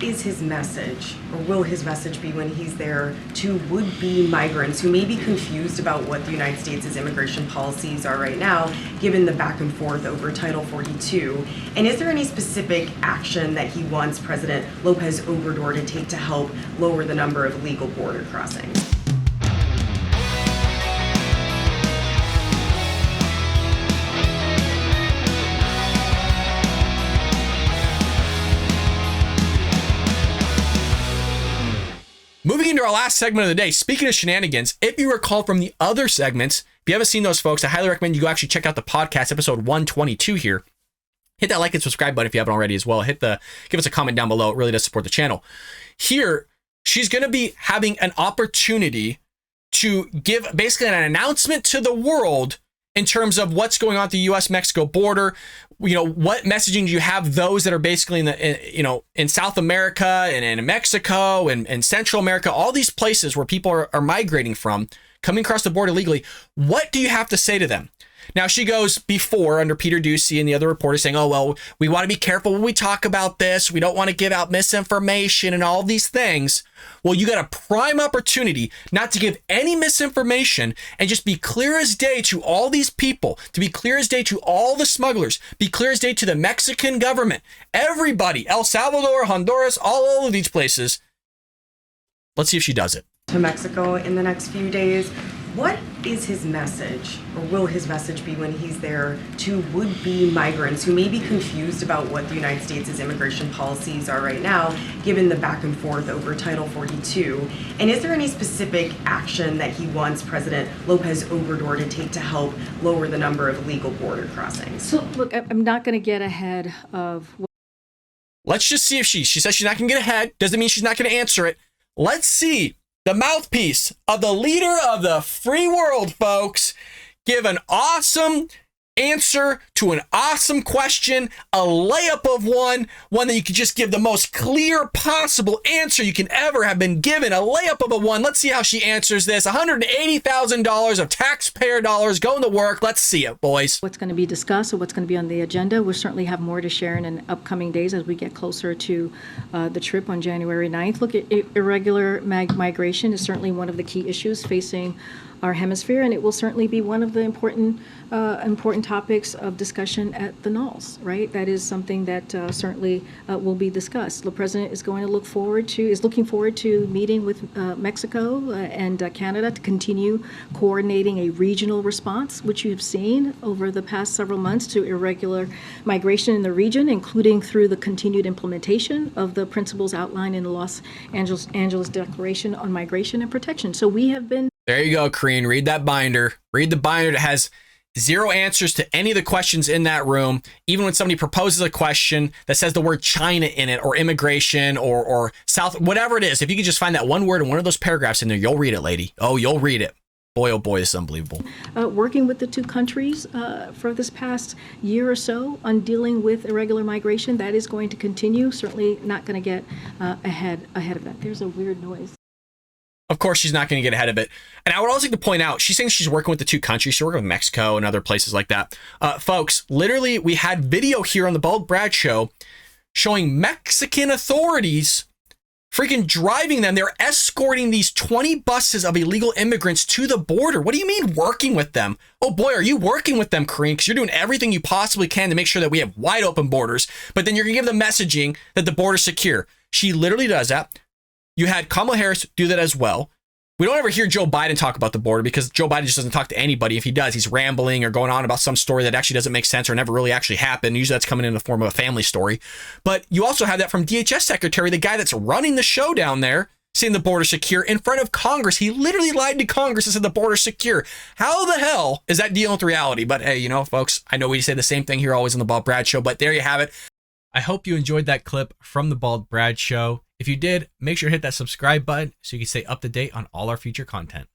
is his message, or will his message be when he's there to would-be migrants who may be confused about what the United States' immigration policies are right now, given the back and forth over Title 42? And is there any specific action that he wants President Lopez Obrador to take to help lower the number of illegal border crossings? Moving into our last segment of the day, speaking of shenanigans, if you recall from the other segments, if you haven't seen those folks, I highly recommend you go actually check out the podcast, episode 122 here. Hit that like and subscribe button if you haven't already as well. Give us a comment down below. It really does support the channel. Here, she's going to be having an opportunity to give basically an announcement to the world in terms of what's going on at the U.S.-Mexico border. You know, what messaging do you have those that are basically in South America and in Mexico and Central America, all these places where people are migrating from, coming across the border illegally. What do you have to say to them? Now, she goes before under Peter Doocy and the other reporters saying, oh, well, we want to be careful when we talk about this. We don't want to give out misinformation and all these things. Well, you got a prime opportunity not to give any misinformation and just be clear as day to all these people, to be clear as day to all the smugglers, be clear as day to the Mexican government, everybody, El Salvador, Honduras, all of these places. Let's see if she does it. To Mexico in the next few days. What is his message, or will his message be when he's there to would-be migrants who may be confused about what the United States' immigration policies are right now, given the back and forth over Title 42? And is there any specific action that he wants President Lopez Obrador to take to help lower the number of illegal border crossings? So, look, I'm not going to get ahead of... Let's just see if she says she's not going to get ahead. Doesn't mean she's not going to answer it. Let's see. The mouthpiece of the leader of the free world, folks, give an awesome answer to an awesome question, a layup of one that you could just give the most clear possible answer you can ever have been given, a layup of a one. Let's see how she answers this. $180,000 of taxpayer dollars going to work. Let's see it, boys. What's going to be discussed or what's going to be on the agenda. We'll certainly have more to share in upcoming days as we get closer to the trip on January 9th. Look, irregular migration is certainly one of the key issues facing our hemisphere, and it will certainly be one of the important topics of discussion at the NALS, right? That is something that certainly will be discussed. The president is looking forward to meeting with Mexico and Canada to continue coordinating a regional response, which you have seen over the past several months to irregular migration in the region, including through the continued implementation of the principles outlined in the Los Angeles Declaration on Migration and Protection. So we have been... There you go, Karine. Read that binder. Read the binder that has zero answers to any of the questions in that room. Even when somebody proposes a question that says the word China in it, or immigration, or South, whatever it is, if you could just find that one word in one of those paragraphs in there, you'll read it, lady. Oh, you'll read it. Boy, oh boy, this is unbelievable. Working with the two countries for this past year or so on dealing with irregular migration, that is going to continue. Certainly not going to get ahead of that. There's a weird noise. Of course, she's not going to get ahead of it. And I would also like to point out, she's saying she's working with the two countries. She's working with Mexico and other places like that. Folks, literally, we had video here on the Bald Brad Show showing Mexican authorities freaking driving them. They're escorting these 20 buses of illegal immigrants to the border. What do you mean working with them? Oh boy, are you working with them, Karine? Because you're doing everything you possibly can to make sure that we have wide open borders. But then you're going to give the messaging that the border's secure. She literally does that. You had Kamala Harris do that as well. We don't ever hear Joe Biden talk about the border because Joe Biden just doesn't talk to anybody. If he does, he's rambling or going on about some story that actually doesn't make sense or never really actually happened. Usually that's coming in the form of a family story. But you also have that from DHS Secretary, the guy that's running the show down there, saying the border's secure in front of Congress. He literally lied to Congress and said the border's secure. How the hell is that dealing with reality? But hey, you know, folks, I know we say the same thing here always on the Bald Brad Show, but there you have it. I hope you enjoyed that clip from the Bald Brad Show. If you did, make sure to hit that subscribe button so you can stay up to date on all our future content.